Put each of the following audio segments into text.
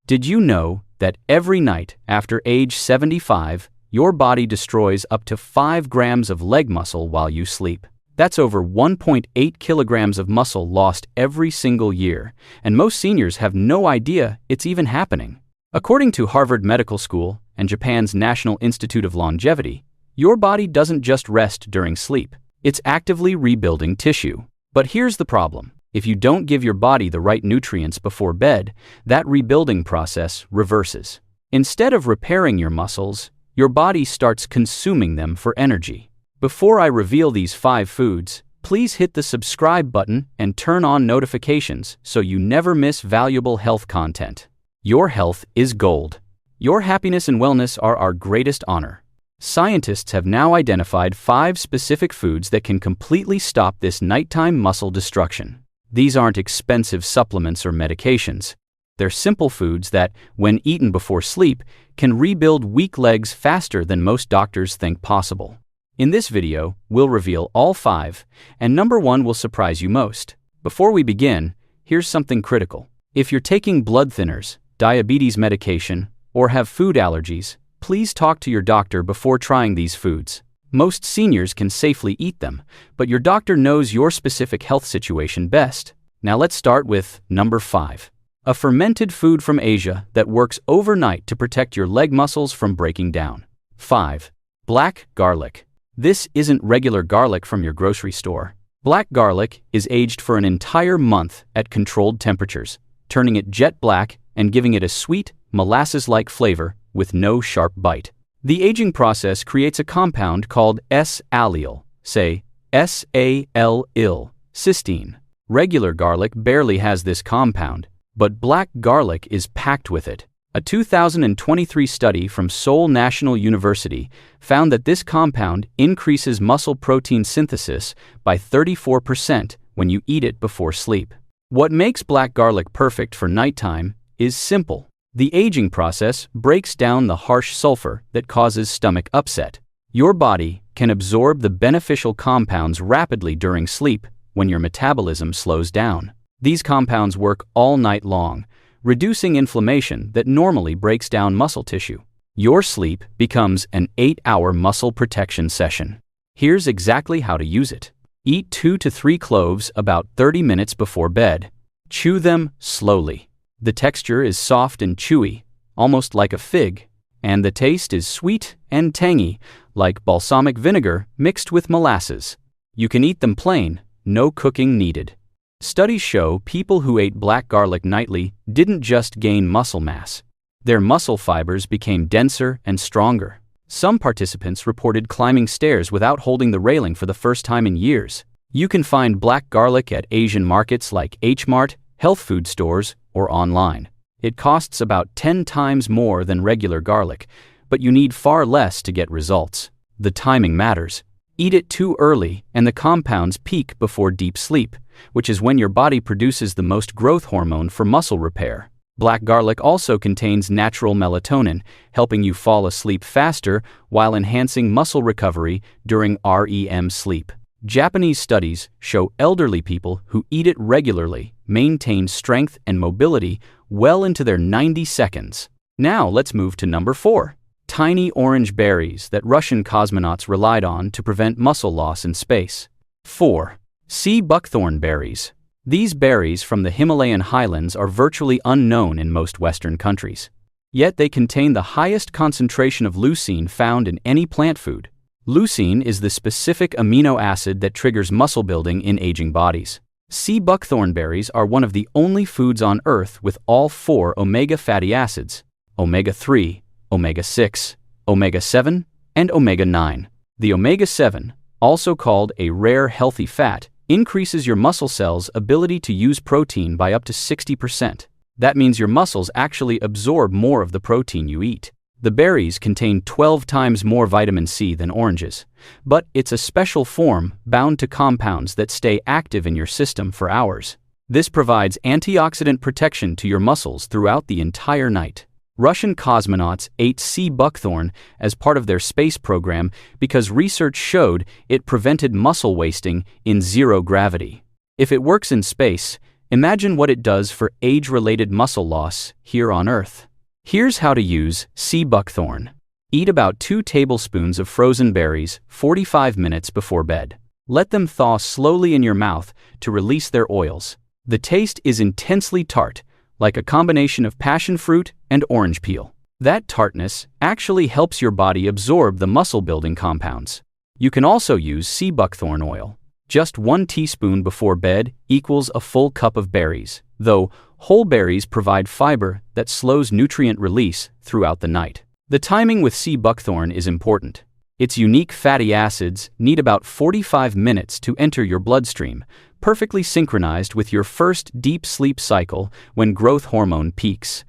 Did you know that every night after age 75, your body destroys up to 5 grams of leg muscle while you sleep? That's over 1.8 kilograms of muscle lost every single year, and most seniors have no idea it's even happening. According to Harvard Medical School and Japan's National Institute of Longevity, your body doesn't just rest during sleep. It's actively rebuilding tissue. But here's the problem. If you don't give your body the right nutrients before bed, that rebuilding process reverses. Instead of repairing your muscles, your body starts consuming them for energy. Before I reveal these 5 foods, please hit the subscribe button and turn on notifications so you never miss valuable health content. Your health is gold. Your happiness and wellness are our greatest honor. Scientists have now identified 5 specific foods that can completely stop this nighttime muscle destruction. These aren't expensive supplements or medications. They're simple foods that, when eaten before sleep, can rebuild weak legs faster than most doctors think possible. In this video, we'll reveal all 5, and number 1 will surprise you most. Before we begin, here's something critical. If you're taking blood thinners, diabetes medication, or have food allergies, please talk to your doctor before trying these foods. Most seniors can safely eat them, but your doctor knows your specific health situation best. Now let's start with number 5. A fermented food from Asia that works overnight to protect your leg muscles from breaking down. 5. Black garlic. This isn't regular garlic from your grocery store. Black garlic is aged for an entire month at controlled temperatures, turning it jet black and giving it a sweet, molasses-like flavor with no sharp bite. The aging process creates a compound called S-allyl, say S-A-L-il, cysteine. Regular garlic barely has this compound, but black garlic is packed with it. A 2023 study from Seoul National University found that this compound increases muscle protein synthesis by 34% when you eat it before sleep. What makes black garlic perfect for nighttime is simple. The aging process breaks down the harsh sulfur that causes stomach upset. Your body can absorb the beneficial compounds rapidly during sleep when your metabolism slows down. These compounds work all night long, reducing inflammation that normally breaks down muscle tissue. Your sleep becomes an 8-hour muscle protection session. Here's exactly how to use it. Eat 2 to 3 cloves about 30 minutes before bed. Chew them slowly. The texture is soft and chewy, almost like a fig, and the taste is sweet and tangy, like balsamic vinegar mixed with molasses. You can eat them plain, no cooking needed. Studies show people who ate black garlic nightly didn't just gain muscle mass. Their muscle fibers became denser and stronger. Some participants reported climbing stairs without holding the railing for the first time in years. You can find black garlic at Asian markets like H-Mart, health food stores, or online. It costs about 10 times more than regular garlic, but you need far less to get results. The timing matters. Eat it too early and the compounds peak before deep sleep, which is when your body produces the most growth hormone for muscle repair. Black garlic also contains natural melatonin, helping you fall asleep faster while enhancing muscle recovery during REM sleep. Japanese studies show elderly people who eat it regularly maintain strength and mobility well into their 90 seconds. Now let's move to number 4. Tiny orange berries that Russian cosmonauts relied on to prevent muscle loss in space. 4. Sea buckthorn berries. These berries from the Himalayan highlands are virtually unknown in most Western countries. Yet they contain the highest concentration of leucine found in any plant food. Leucine is the specific amino acid that triggers muscle building in aging bodies. Sea buckthorn berries are one of the only foods on Earth with all 4 omega fatty acids: omega-3, omega-6, omega-7, and omega-9. The omega-7, also called a rare healthy fat, increases your muscle cells' ability to use protein by up to 60%. That means your muscles actually absorb more of the protein you eat. The berries contain 12 times more vitamin C than oranges, but it's a special form bound to compounds that stay active in your system for hours. This provides antioxidant protection to your muscles throughout the entire night. Russian cosmonauts ate sea buckthorn as part of their space program because research showed it prevented muscle wasting in zero gravity. If it works in space, Imagine what it does for age-related muscle loss here on Earth. Here's how to use sea buckthorn. Eat about 2 tablespoons of frozen berries 45 minutes before bed. Let them thaw slowly in your mouth to release their oils. The taste is intensely tart, like a combination of passion fruit and orange peel. That tartness actually helps your body absorb the muscle-building compounds. You can also use sea buckthorn oil. Just 1 teaspoon before bed equals a full cup of berries, though whole berries provide fiber that slows nutrient release throughout the night. The timing with sea buckthorn is important. Its unique fatty acids need about 45 minutes to enter your bloodstream, perfectly synchronized with your first deep sleep cycle when growth hormone peaks.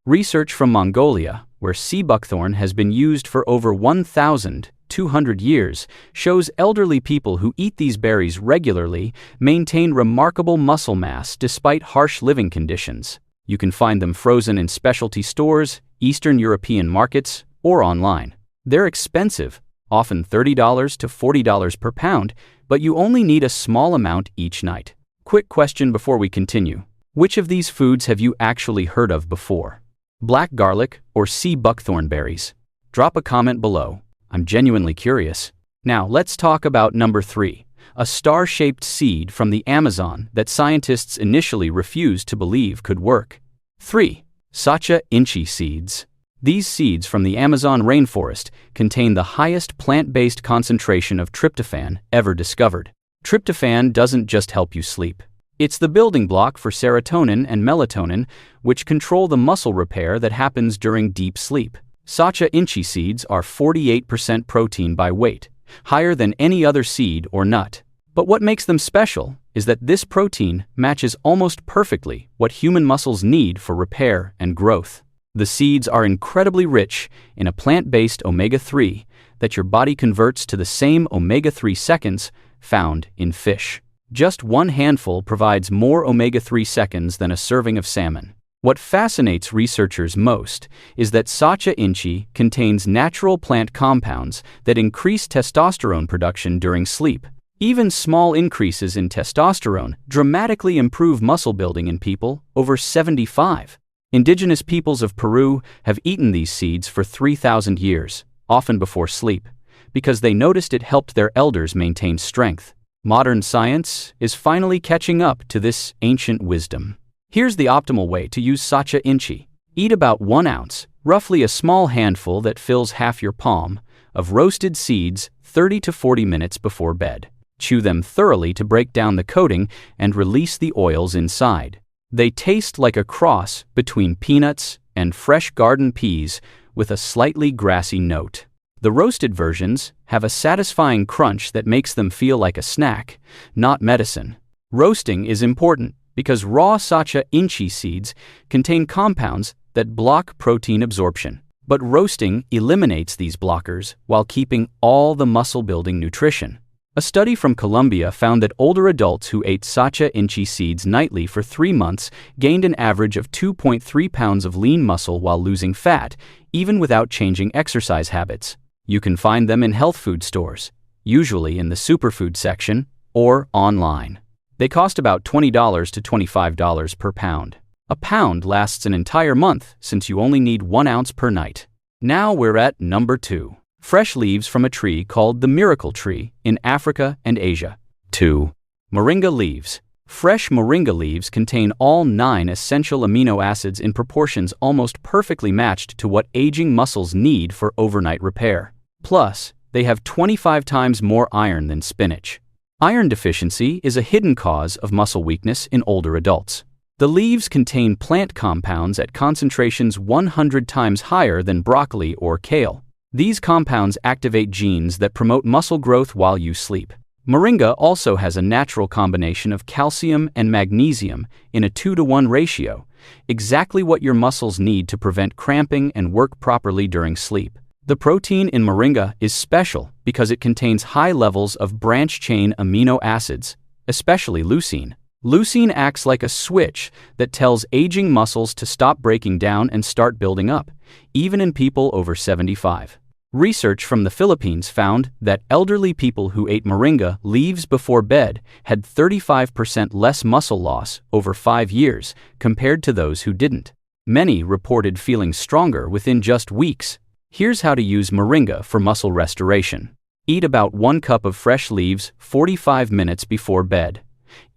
Research from Mongolia, where sea buckthorn has been used for over 1,200 years, shows elderly people who eat these berries regularly maintain remarkable muscle mass despite harsh living conditions. You can find them frozen in specialty stores, Eastern European markets, or online. They're expensive, often $30 to $40 per pound, but you only need a small amount each night. Quick question before we continue. Which of these foods have you actually heard of before? Black garlic or sea buckthorn berries? Drop a comment below. I'm genuinely curious. Now let's talk about number 3, a star-shaped seed from the Amazon that scientists initially refused to believe could work. 3. Sacha Inchi seeds. These seeds from the Amazon rainforest contain the highest plant-based concentration of tryptophan ever discovered. Tryptophan doesn't just help you sleep. It's the building block for serotonin and melatonin, which control the muscle repair that happens during deep sleep. Sacha Inchi seeds are 48% protein by weight, higher than any other seed or nut. But what makes them special is that this protein matches almost perfectly what human muscles need for repair and growth. The seeds are incredibly rich in a plant-based omega-3 that your body converts to the same omega-3 seconds found in fish. Just 1 handful provides more omega-3 seconds than a serving of salmon. What fascinates researchers most is that Sacha Inchi contains natural plant compounds that increase testosterone production during sleep. Even small increases in testosterone dramatically improve muscle building in people over 75. Indigenous peoples of Peru have eaten these seeds for 3,000 years, often before sleep, because they noticed it helped their elders maintain strength. Modern science is finally catching up to this ancient wisdom. Here's the optimal way to use Sacha Inchi. Eat about 1 ounce, roughly a small handful that fills half your palm, of roasted seeds 30 to 40 minutes before bed. Chew them thoroughly to break down the coating and release the oils inside. They taste like a cross between peanuts and fresh garden peas with a slightly grassy note. The roasted versions have a satisfying crunch that makes them feel like a snack, not medicine. Roasting is important because raw Sacha Inchi seeds contain compounds that block protein absorption. But roasting eliminates these blockers while keeping all the muscle-building nutrition. A study from Colombia found that older adults who ate Sacha Inchi seeds nightly for 3 months gained an average of 2.3 pounds of lean muscle while losing fat, even without changing exercise habits. You can find them in health food stores, usually in the superfood section, or online. They cost about $20 to $25 per pound. A pound lasts an entire month since you only need 1 ounce per night. Now we're at number 2. Fresh leaves from a tree called the miracle tree in Africa and Asia. 2. Moringa leaves. Fresh moringa leaves contain all 9 essential amino acids in proportions almost perfectly matched to what aging muscles need for overnight repair. Plus, they have 25 times more iron than spinach. Iron deficiency is a hidden cause of muscle weakness in older adults. The leaves contain plant compounds at concentrations 100 times higher than broccoli or kale. These compounds activate genes that promote muscle growth while you sleep. Moringa also has a natural combination of calcium and magnesium in a 2-to-1 ratio, exactly what your muscles need to prevent cramping and work properly during sleep. The protein in moringa is special because it contains high levels of branch-chain amino acids, especially leucine. Leucine acts like a switch that tells aging muscles to stop breaking down and start building up, even in people over 75. Research from the Philippines found that elderly people who ate moringa leaves before bed had 35% less muscle loss over 5 years compared to those who didn't. Many reported feeling stronger within just weeks. Here's how to use moringa for muscle restoration. Eat about 1 cup of fresh leaves 45 minutes before bed,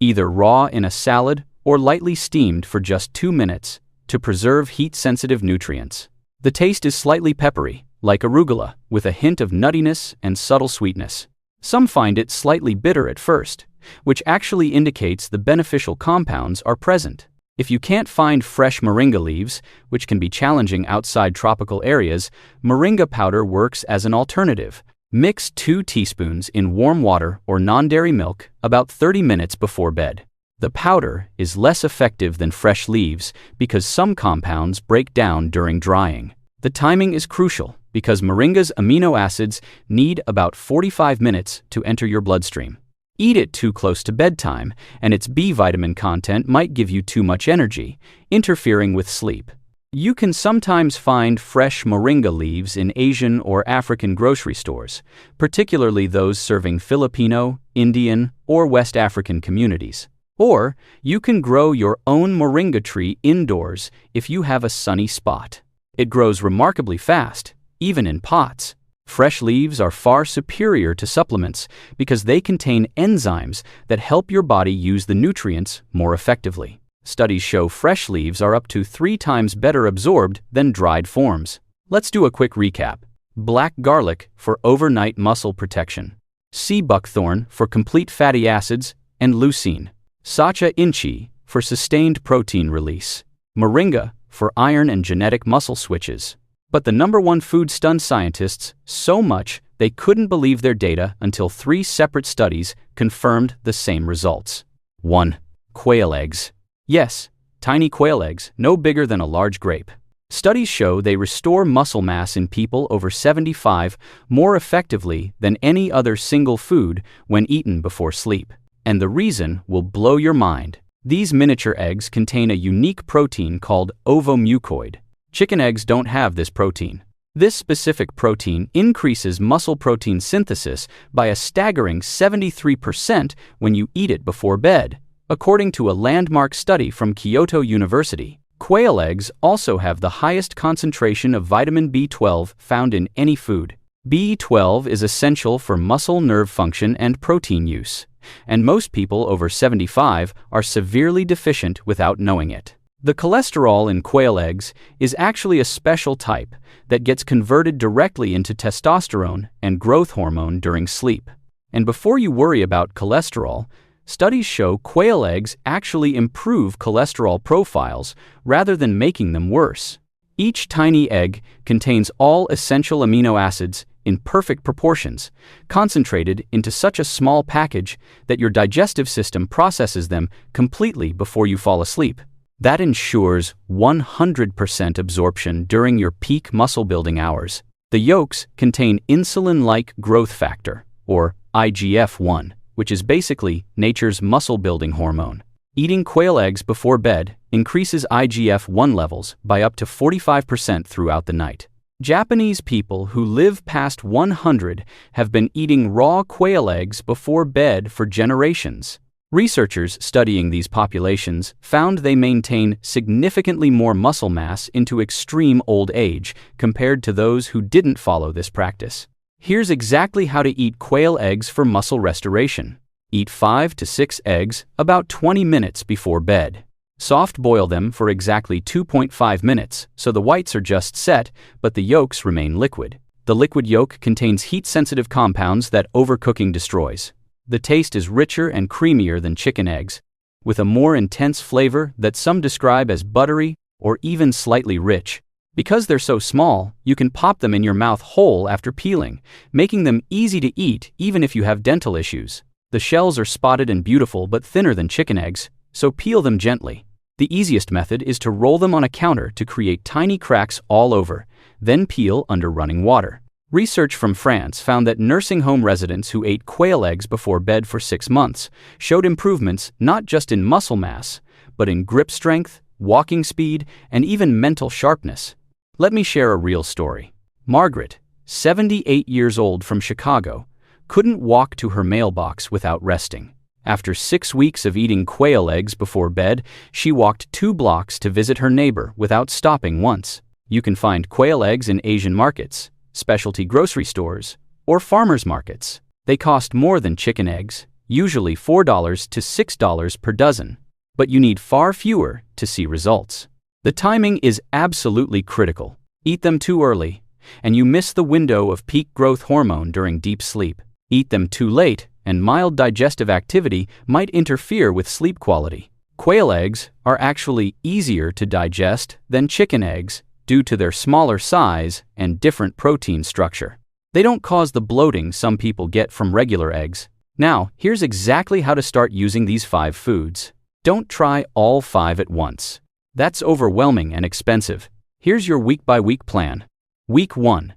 either raw in a salad or lightly steamed for just 2 minutes to preserve heat-sensitive nutrients. The taste is slightly peppery, like arugula, with a hint of nuttiness and subtle sweetness. Some find it slightly bitter at first, which actually indicates the beneficial compounds are present. If you can't find fresh moringa leaves, which can be challenging outside tropical areas, moringa powder works as an alternative. Mix 2 teaspoons in warm water or non-dairy milk about 30 minutes before bed. The powder is less effective than fresh leaves because some compounds break down during drying. The timing is crucial because moringa's amino acids need about 45 minutes to enter your bloodstream. Eat it too close to bedtime, and its B vitamin content might give you too much energy, interfering with sleep. You can sometimes find fresh moringa leaves in Asian or African grocery stores, particularly those serving Filipino, Indian, or West African communities. Or you can grow your own moringa tree indoors if you have a sunny spot. It grows remarkably fast, even in pots. Fresh leaves are far superior to supplements because they contain enzymes that help your body use the nutrients more effectively. Studies show fresh leaves are up to 3 times better absorbed than dried forms. Let's do a quick recap. Black garlic for overnight muscle protection. Sea buckthorn for complete fatty acids and leucine. Sacha Inchi for sustained protein release. Moringa for iron and genetic muscle switches. But the #1 food stunned scientists so much they couldn't believe their data until 3 separate studies confirmed the same results. 1. Quail eggs. Yes, tiny quail eggs, no bigger than a large grape. Studies show they restore muscle mass in people over 75 more effectively than any other single food when eaten before sleep. And the reason will blow your mind. These miniature eggs contain a unique protein called ovomucoid. Chicken eggs don't have this protein. This specific protein increases muscle protein synthesis by a staggering 73% when you eat it before bed, according to a landmark study from Kyoto University. Quail eggs also have the highest concentration of vitamin B12 found in any food. B12 is essential for muscle nerve function and protein use, and most people over 75 are severely deficient without knowing it. The cholesterol in quail eggs is actually a special type that gets converted directly into testosterone and growth hormone during sleep. And before you worry about cholesterol, studies show quail eggs actually improve cholesterol profiles rather than making them worse. Each tiny egg contains all essential amino acids in perfect proportions, concentrated into such a small package that your digestive system processes them completely before you fall asleep. That ensures 100% absorption during your peak muscle-building hours. The yolks contain insulin-like growth factor, or IGF-1, which is basically nature's muscle-building hormone. Eating quail eggs before bed increases IGF-1 levels by up to 45% throughout the night. Japanese people who live past 100 have been eating raw quail eggs before bed for generations. Researchers studying these populations found they maintain significantly more muscle mass into extreme old age compared to those who didn't follow this practice. Here's exactly how to eat quail eggs for muscle restoration. Eat 5 to 6 eggs about 20 minutes before bed. Soft boil them for exactly 2.5 minutes so the whites are just set, but the yolks remain liquid. The liquid yolk contains heat-sensitive compounds that overcooking destroys. The taste is richer and creamier than chicken eggs, with a more intense flavor that some describe as buttery or even slightly rich. Because they're so small, you can pop them in your mouth whole after peeling, making them easy to eat even if you have dental issues. The shells are spotted and beautiful but thinner than chicken eggs, so peel them gently. The easiest method is to roll them on a counter to create tiny cracks all over, then peel under running water. Research from France found that nursing home residents who ate quail eggs before bed for 6 months showed improvements not just in muscle mass, but in grip strength, walking speed, and even mental sharpness. Let me share a real story. Margaret, 78 years old from Chicago, couldn't walk to her mailbox without resting. After 6 weeks of eating quail eggs before bed, she walked 2 blocks to visit her neighbor without stopping once. You can find quail eggs in Asian markets, specialty grocery stores, or farmers markets. They cost more than chicken eggs, usually $4 to $6 per dozen, but you need far fewer to see results. The timing is absolutely critical. Eat them too early, and you miss the window of peak growth hormone during deep sleep. Eat them too late, and mild digestive activity might interfere with sleep quality. Quail eggs are actually easier to digest than chicken eggs due to their smaller size and different protein structure. They don't cause the bloating some people get from regular eggs. Now, here's exactly how to start using these 5 foods. Don't try all 5 at once. That's overwhelming and expensive. Here's your week-by-week plan. Week 1.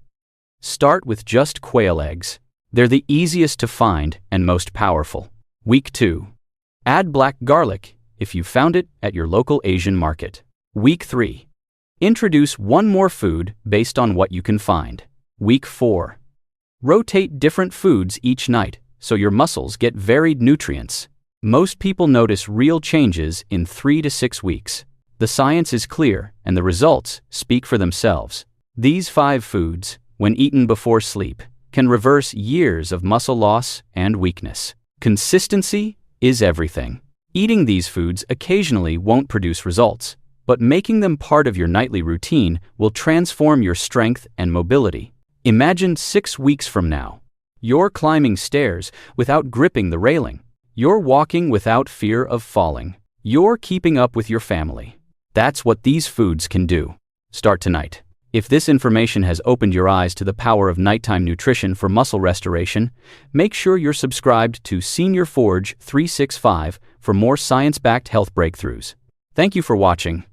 Start with just quail eggs. They're the easiest to find and most powerful. Week 2. Add black garlic if you found it at your local Asian market. Week 3. Introduce one more food based on what you can find. Week 4. Rotate different foods each night so your muscles get varied nutrients. Most people notice real changes in 3 to 6 weeks. The science is clear and the results speak for themselves. These 5 foods, when eaten before sleep, can reverse years of muscle loss and weakness. Consistency is everything. Eating these foods occasionally won't produce results, but making them part of your nightly routine will transform your strength and mobility. Imagine 6 weeks from now. You're climbing stairs without gripping the railing. You're walking without fear of falling. You're keeping up with your family. That's what these foods can do. Start tonight. If this information has opened your eyes to the power of nighttime nutrition for muscle restoration, make sure you're subscribed to Senior Forge 365 for more science-backed health breakthroughs. Thank you for watching.